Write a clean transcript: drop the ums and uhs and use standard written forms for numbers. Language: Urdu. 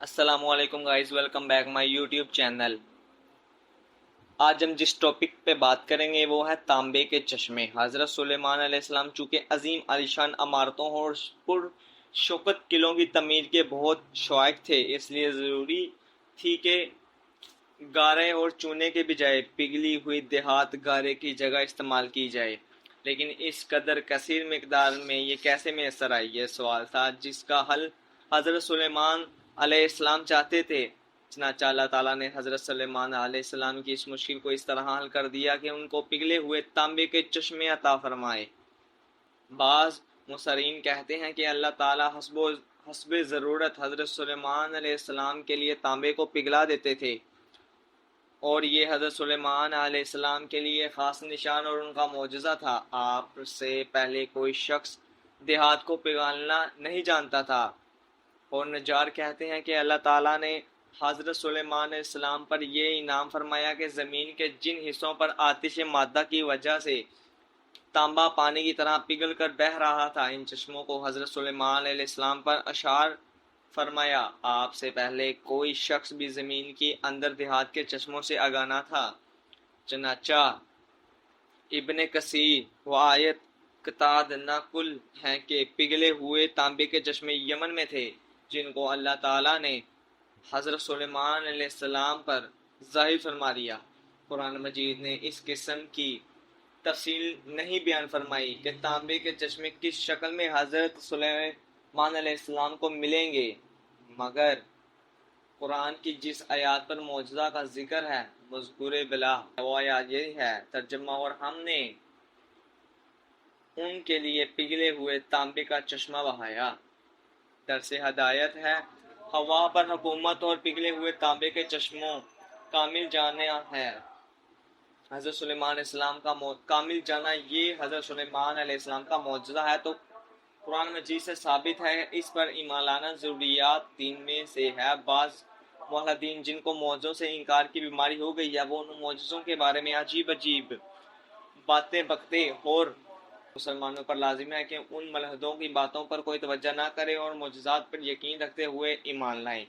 السلام علیکم guys, welcome back my YouTube channel. آج ہم جس ٹاپک پہ بات کریں گے وہ ہے تانبے کے چشمے۔ حضرت سلیمان علیہ السلام چونکہ عظیم عالیشان عمارتوں اور پر شوکت قلعوں کی تعمیر کے بہت شائق تھے، اس لیے ضروری تھی کہ گارے اور چونے کے بجائے پگھلی ہوئی دیہات گارے کی جگہ استعمال کی جائے۔ لیکن اس قدر کثیر مقدار میں یہ کیسے میسر آئی، یہ سوال تھا جس کا حل حضرت سلیمان علیہ السلام چاہتے تھے۔ چنانچہ اللہ تعالیٰ نے حضرت سلیمان علیہ السلام کی اس مشکل کو اس طرح حل کر دیا کہ ان کو پگھلے ہوئے تانبے کے چشمے عطا فرمائے۔ بعض مفسرین کہتے ہیں کہ اللہ تعالیٰ حسب ضرورت حضرت سلیمان علیہ السلام کے لیے تانبے کو پگھلا دیتے تھے، اور یہ حضرت سلیمان علیہ السلام کے لیے خاص نشان اور ان کا معجزہ تھا۔ آپ سے پہلے کوئی شخص دیہات کو پگھالنا نہیں جانتا تھا، اور نجار کہتے ہیں کہ اللہ تعالیٰ نے حضرت سلیمان علیہ السلام پر یہ انعام فرمایا کہ زمین کے جن حصوں پر آتش مادہ کی وجہ سے تانبا پانی کی طرح پگھل کر بہہ رہا تھا، ان چشموں کو حضرت سلیمان علیہ السلام پر اشار فرمایا۔ آپ سے پہلے کوئی شخص بھی زمین کی اندر دیہات کے چشموں سے آگاہ نہ تھا۔ چنانچہ ابن کثیر و آیت قطاد نقل ہیں کہ پگھلے ہوئے تانبے کے چشمے یمن میں تھے، جن کو اللہ تعالیٰ نے حضرت سلیمان علیہ السلام پر ظاہر فرما دیا۔ قرآن مجید نے اس قسم کی تفصیل نہیں بیان فرمائی کہ تانبے کے چشمے کس شکل میں حضرت سلیمان علیہ السلام کو ملیں گے، مگر قرآن کی جس آیات پر معجزہ کا ذکر ہے مذکور بلا وہ آیات یہ ہے ترجمہ، اور ہم نے ان کے لیے پگھلے ہوئے تانبے کا چشمہ بہایا۔ درس ہدایت ہے ہوا پر حکومت اور پگھلے ہوئے تانبے کے چشموں کامل جانا ہے حضرت سلیمان علیہ السلام کا کامل جانا یہ حضرت سلیمان علیہ السلام کا معجزہ ہے تو قرآن مجید سے ثابت ہے۔ اس پر ایمان لانا ضروریات دین میں سے ہے۔ بعض ملحدین جن کو معجزوں سے انکار کی بیماری ہو گئی ہے، وہ ان معجزوں کے بارے میں عجیب عجیب باتیں بکتے، اور مسلمانوں پر لازم ہے کہ ان ملحدوں کی باتوں پر کوئی توجہ نہ کرے اور معجزات پر یقین رکھتے ہوئے ایمان لائیں۔